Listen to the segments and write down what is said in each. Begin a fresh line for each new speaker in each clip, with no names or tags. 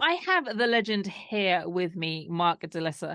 I have the legend here with me, Mark Delisser.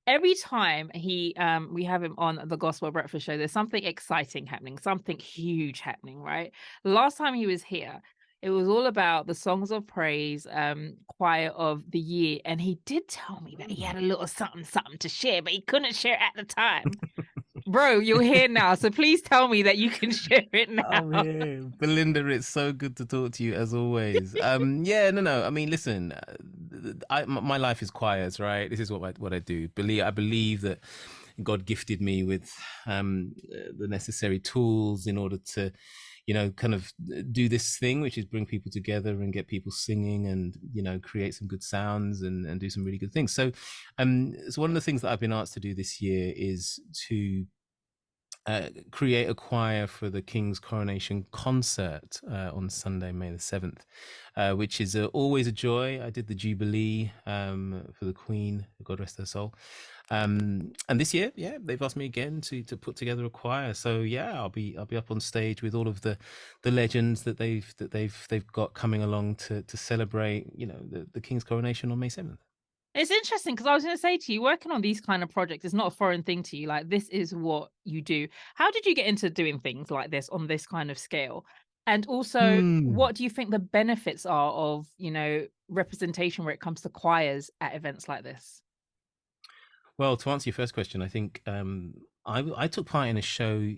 Every time we have him on the Gospel Breakfast Show, there's something exciting happening, something huge happening, right? Last time he was here, it was all about the songs of praise, choir of the year, and he did tell me that he
Mm.
had a little something, something to share, but he couldn't share it at the time. Bro, you're here now, so please tell me that you can share it
I'm
now.
here, Belinda. It's so good to talk to you as always. Yeah, no. I mean, listen, my life is choirs, right? This is what I do. I believe that God gifted me with the necessary tools in order to, kind of do this thing, which is bring people together and get people singing and, create some good sounds and do some really good things. So one of the things that I've been asked to do this year is to create a choir for the King's Coronation concert on Sunday, May the 7th, which is always a joy. I did the Jubilee for the Queen, God rest her soul. And this year, yeah, they've asked me again to put together a choir. So yeah, I'll be up on stage with all of the legends that they've got coming along to celebrate, the King's Coronation on May 7th.
It's interesting because I was going to say to you, working on these kind of projects is not a foreign thing to you. Like, this is what you do. How did you get into doing things like this on this kind of scale? And also,
Hmm.
what do you think the benefits are of, representation where it comes to choirs at events like this?
Well, to answer your first question, I think I took part in a show,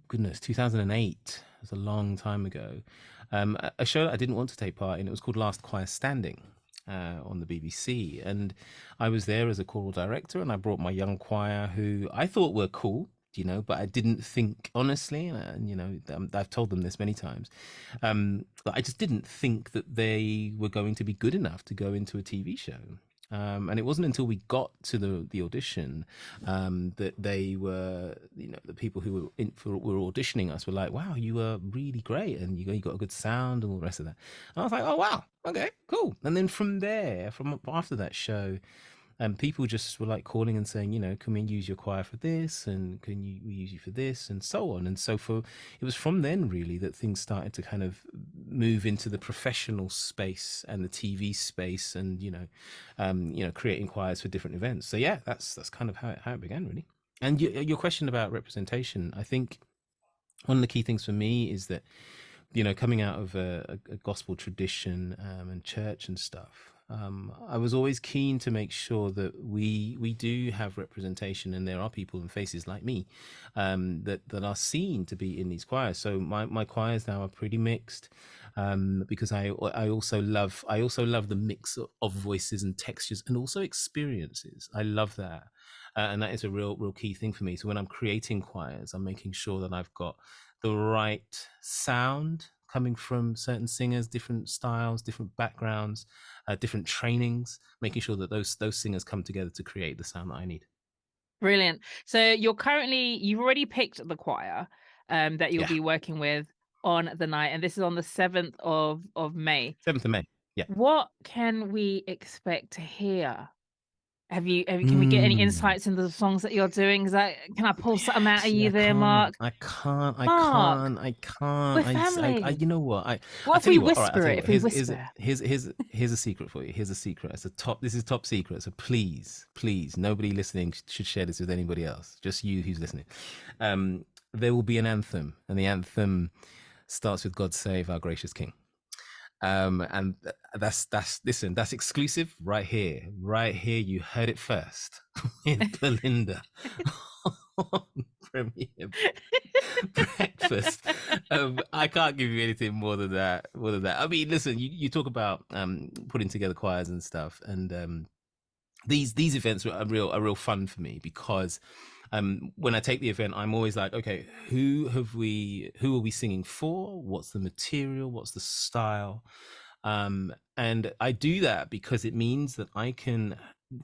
goodness, 2008. It was a long time ago. A show that I didn't want to take part in. It was called Last Choir Standing on the BBC, and I was there as a choral director, and I brought my young choir, who I thought were cool. But I didn't think honestly, and I've told them this many times, but I just didn't think that they were going to be good enough to go into a TV show. And it wasn't until we got to the audition that they were, the people who were auditioning us were like, "Wow, you were really great, and you got a good sound and all the rest of that." And I was like, "Oh wow, okay, cool." And then from there, from after that show, and people just were like calling and saying, can we use your choir for this, and can we use you for this, and so on. And so it was from then really that things started to kind of move into the professional space and the TV space, and creating choirs for different events. So yeah, that's kind of how it began really. And your question about representation, I think one of the key things for me is that, coming out of a gospel tradition and church and stuff, I was always keen to make sure that we do have representation, and there are people and faces like me that are seen to be in these choirs. So my choirs now are pretty mixed, because I also love the mix of voices and textures and also experiences. I love that. And that is a real key thing for me. So when I'm creating choirs, I'm making sure that I've got the right sound coming from certain singers, different styles, different backgrounds, different trainings, making sure that those singers come together to create the sound that I need.
Brilliant. So you've already picked the choir that you'll
Yeah,
be working with on the night, and this is on the 7th of May.
7th of May. Yeah.
What can we expect to hear? Can we get any
Mm.
insights into the songs that you're doing? Can I pull something out of
See,
you there, Mark?
I
Mark,
can't, I can't.
we're
I
family.
you know what?
What
I
if
tell
we
you what. All right, I'll
whisper
tell
it?
you what.
If we whisper?
Here's a secret for you. Here's a secret. This is top secret. So please, nobody listening should share this with anybody else. Just you who's listening. There will be an anthem, and the anthem starts with "God Save Our Gracious King." And that's listen, that's exclusive right here, right here. You heard it first with Belinda on Premiere Breakfast. I can't give you anything more than that. I mean, listen, you talk about putting together choirs and stuff, and these events are real fun for me, because when I take the event, I'm always like, okay, who are we singing for? What's the material? What's the style? And I do that because it means that I can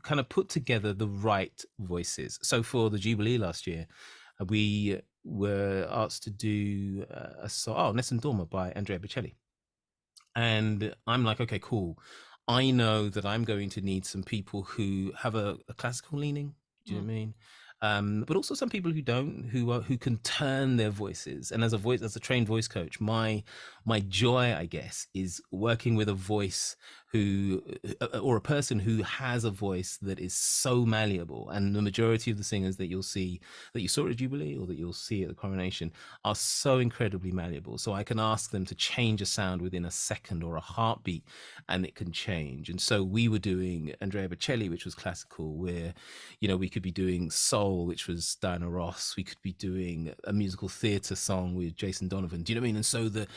kind of put together the right voices. So for the Jubilee last year, we were asked to do a song, Nessun Dorma by Andrea Bocelli. And I'm like, okay, cool. I know that I'm going to need some people who have a classical leaning. Do you know
Mm.
what I mean? But also some people who don't, who can turn their voices. And as a trained voice coach, my joy, I guess, is working with a voice who or a person who has a voice that is so malleable, and the majority of the singers that you'll see, that you saw at Jubilee or that you'll see at the Coronation, are so incredibly malleable. So I can ask them to change a sound within a second or a heartbeat, and it can change. And so we were doing Andrea Bocelli, which was classical, where, you know, we could be doing soul, which was Diana Ross. We could be doing a musical theatre song with Jason Donovan. Do you know what I mean? And so the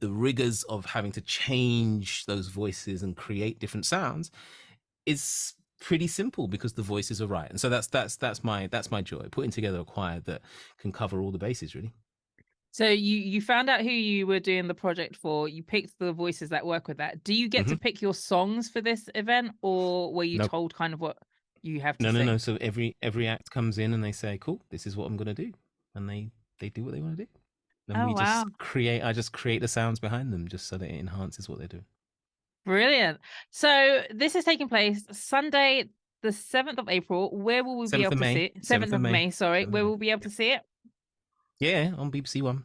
rigors of having to change those voices and create different sounds is pretty simple because the voices are right. And so that's my joy, putting together a choir that can cover all the bases, really.
So you found out who you were doing the project for. You picked the voices that work with that. Do you get
Hmm.
to pick your songs for this event, or were you
No,
told kind of what you have to
no.
sing?
So every act comes in and they say, "Cool, this is what I'm going to do," and they do what they want to do. And
Oh wow.
I just create the sounds behind them just so that it enhances what they're doing.
Brilliant. So this is taking place Sunday, the 7th of April. Where will we be
7th
able
of
to
May,
see it?
7th
7th
of
of
May,
May, sorry.
7th of
Where
May.
we'll be able
Yeah.
to see it?
Yeah, on BBC One.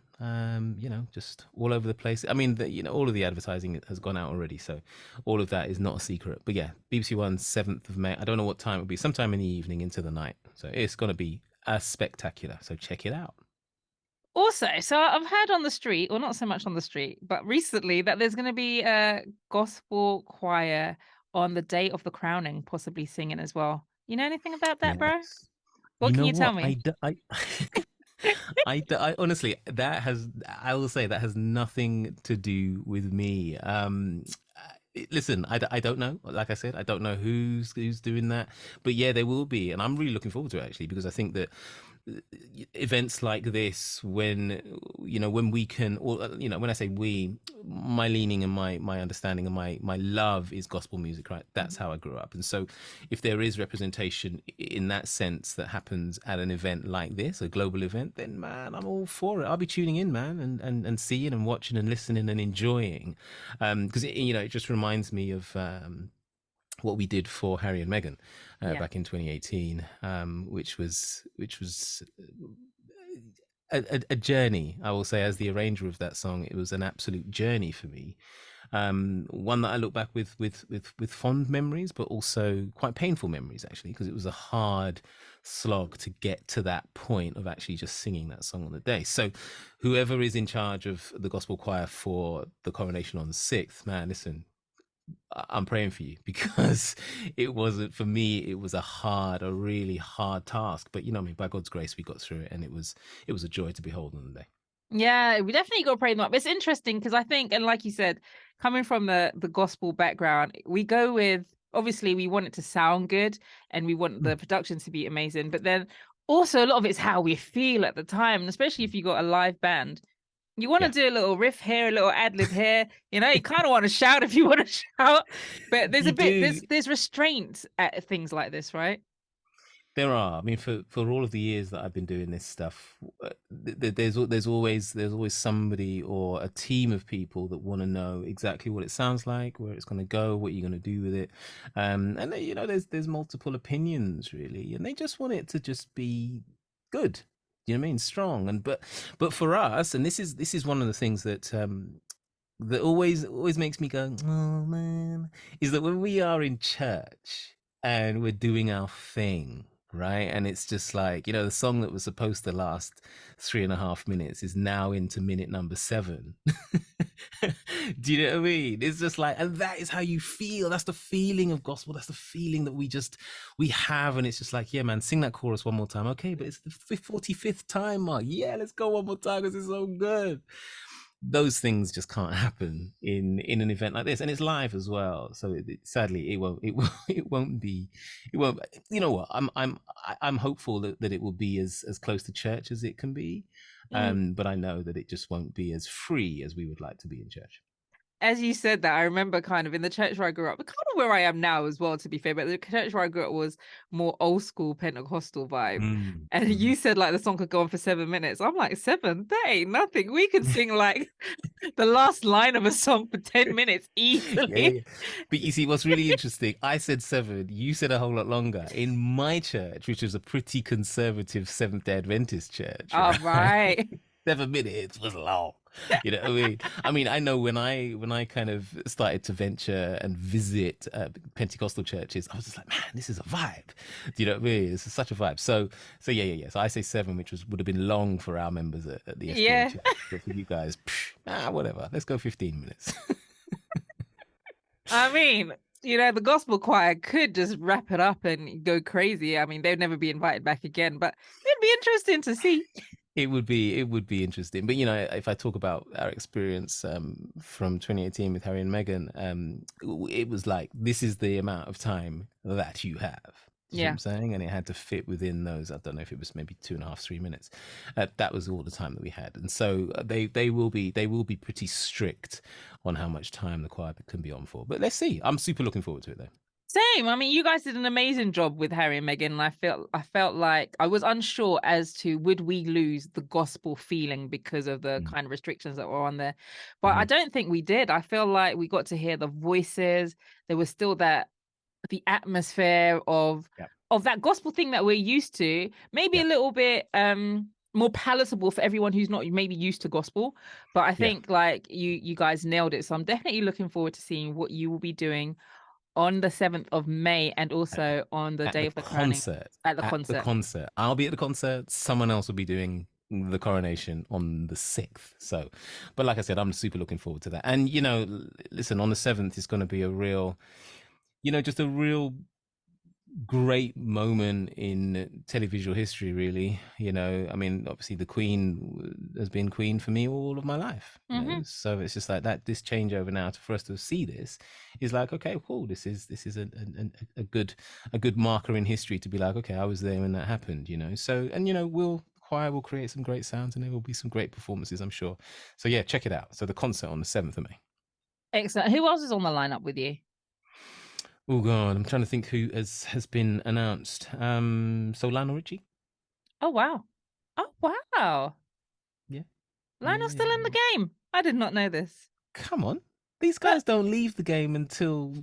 You know, just all over the place. I mean, all of the advertising has gone out already, so all of that is not a secret. But yeah, BBC One, 7th of May. I don't know what time it will be. Sometime in the evening into the night. So it's going to be a spectacular. So check it out.
Also, so I've heard on the street, or not so much on the street, but recently that there's going to be a gospel choir on the day of the crowning, possibly singing as well. You know anything about that, bro?
Yes. You
What can
know
you tell
what?
me?
I honestly, I will say that has nothing to do with me. Listen, I don't know. Like I said, I don't know who's doing that, but yeah, there will be, and I'm really looking forward to it actually, because I think that events like this, when when we can, or when I say we, my leaning and my understanding and my love is gospel music, right? That's
Mhm.
how I grew up. And so if there is representation in that sense that happens at an event like this, a global event, then man, I'm all for it. I'll be tuning in, man, and seeing and watching and listening and enjoying, because it just reminds me of what we did for Harry and Meghan
Yeah.
back in 2018, which was a journey. I will say, as the arranger of that song, it was an absolute journey for me. One that I look back with fond memories, but also quite painful memories, actually, because it was a hard slog to get to that point of actually just singing that song on the day. So whoever is in charge of the gospel choir for the Coronation on the 6th, man, listen, I'm praying for you, because it wasn't, for me, it was a really hard task. But I mean, by God's grace, we got through it, and it was a joy to behold on the day.
Yeah, we definitely got to pray them up. It's interesting because I think, and like you said, coming from the gospel background, we go with, obviously we want it to sound good and we want
Mm.
the production to be amazing, but then also a lot of it's how we feel at the time, and especially if you got a live band, you want to
Yeah,
do a little riff here, a little ad lib here. You kind of want to shout if you want to shout, but there's
you
a bit
do.
there's restraint at things like this, right?
There are. I mean, for all of the years that I've been doing this stuff, there's always somebody or a team of people that want to know exactly what it sounds like, where it's going to go, what you're going to do with it, and there's multiple opinions really, and they just want it to just be good. You know what I mean? Strong. But for us, and this is one of the things that always makes me go, oh man, is that when we are in church and we're doing our thing, right? And it's just like, the song that was supposed to last 3.5 minutes is now into minute number 7. Do you know what I mean? It's just like, and that is how you feel. That's the feeling of gospel. That's the feeling that we have. And it's just like, yeah, man, sing that chorus one more time. Okay, but it's the 45th time mark. Yeah, let's go one more time because it's so good. Those things just can't happen in an event like this, and it's live as well. So sadly, it won't. You know what? I'm hopeful that it will be as close to church as it can be, but I know that it just won't be as free as we would like to be in church.
As you said that, I remember kind of in the church where I grew up, kind of where I am now as well, to be fair, but the church where I grew up was more old school Pentecostal vibe.
Mm,
And
mhm.
you said like the song could go on for 7 minutes. I'm like, 7? That ain't nothing. We could sing like the last line of a song for 10 minutes
Yeah, yeah,
easily.
yeah. But you see, what's really interesting, I said 7, you said a whole lot longer. In my church, which is a pretty conservative Seventh day Adventist church,
All
right?
right.
7 minutes was long. You know what I mean? I mean, I know when I kind of started to venture and visit Pentecostal churches, I was just like, man, this is a vibe. Do you know what I mean? This is such a vibe. So yeah. So I say seven, which would have been long for our members at the SDA
Yeah.
church, but for you guys, whatever. Let's go 15 minutes.
I mean, the gospel choir could just wrap it up and go crazy. I mean, they'd never be invited back again, but it'd be interesting to see.
It would be interesting, but if I talk about our experience from 2018 with Harry and Meghan, it was like this is the amount of time that you have. Do you see what
Yeah.
I'm saying? And it had to fit within those. I don't know if it was maybe 2.5, 3 minutes. That was all the time that we had, and so they will be pretty strict on how much time the choir can be on for. But let's see. I'm super looking forward to it though.
Same. I mean, you guys did an amazing job with Harry and Meghan, and I felt like I was unsure as to would we lose the gospel feeling because of the
Mm.
kind of restrictions that were on there. But I
Mhm.
don't think we did. I feel like we got to hear the voices. There was still that the atmosphere
Yeah,
of that gospel thing that we're used to, maybe
yeah,
a little bit more palatable for everyone who's not maybe used to gospel. But I
yeah.
think like you guys nailed it. So I'm definitely looking forward to seeing what you will be doing on the 7th of May and also on the
At
day
the
of the crowning
concert.
at the
At the
concert.
concert. I'll be at the concert. Someone else will be doing the coronation on the 6th. So, but like I said, I'm super looking forward to that. And, listen, on the 7th is going to be a real, just a real great moment in televisual history, really. I mean, obviously the Queen has been Queen for me all of my life,
Hmm.
so it's just like that, this changeover now, for us to see this is like, okay, cool, this is a good marker in history to be like, okay, I was there when that happened, so, and we'll choir will create some great sounds and there will be some great performances, I'm sure. So yeah, check it out. So the concert on the 7th of May.
Excellent. Who else is on the lineup with you?
Oh god, I'm trying to think who has been announced. So Lionel Richie.
Oh wow. Oh wow.
Yeah. Yeah,
Lionel's
yeah,
still
yeah,
in
yeah.
the game. I did not know this.
Come on. These
But
guys don't leave the game until,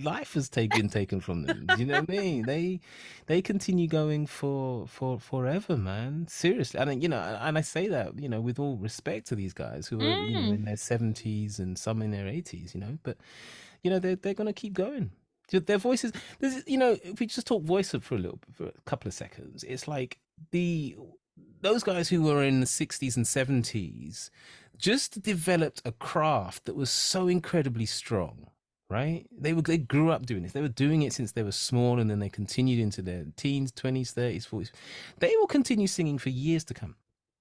life has been taken from them. Do you know what I mean? They continue going for forever, man. Seriously. And I say that, with all respect to these guys who are,
mm,
in their 70s and some in their 80s, but they're gonna keep going. Their voices, if we just talk voice for a couple of seconds, it's like the those guys who were in the 60s and 70s just developed a craft that was so incredibly strong, right? They grew up doing this. They were doing it since they were small, and then they continued into their teens, 20s, 30s, 40s. They will continue singing for years to come.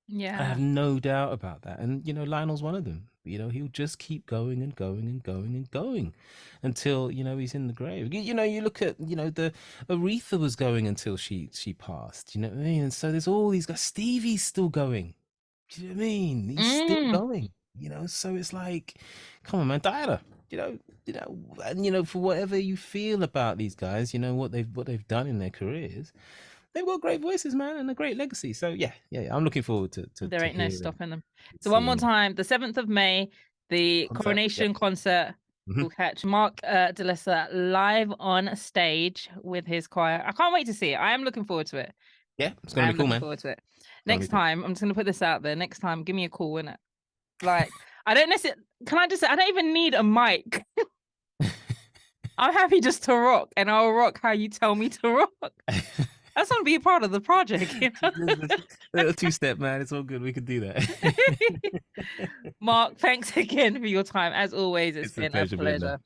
I
yeah.
have no doubt about that. And Lionel's one of them. He'll just keep going and going and going and going until he's in the grave. You look at the Aretha was going until she passed. You know what I mean? And so there's all these guys. Stevie's still going. Do you know what I mean? He's still
Mm.
going. So it's like, come on, man, Diana. And for whatever you feel about these guys, what they've done in their careers, they've got great voices, man, and a great legacy. So yeah, I'm looking forward to to,
There
to
ain't no
hearing,
stopping them. So one more
seeing
time, the 7th of May, the
concert. Yep.
coronation concert
Hmm.
will catch Mark Delisser live on stage with his choir. I can't wait to see it. I am looking forward to it.
Yeah, it's
I
gonna be
am
cool,
looking
man.
forward to it.
It's gonna be
Next
cool.
time, I'm just gonna put this out there. Next time, give me a call, innit? Like, I don't necessarily. Can I just say I don't even need a mic. I'm happy just to rock, and I'll rock how you tell me to rock. I just want to be a part of the project, you know.
Little two-step, man. It's all good. We could do that.
Mark, thanks again for your time. As always, it's
It's a
been a
pleasure, Belinda.
pleasure.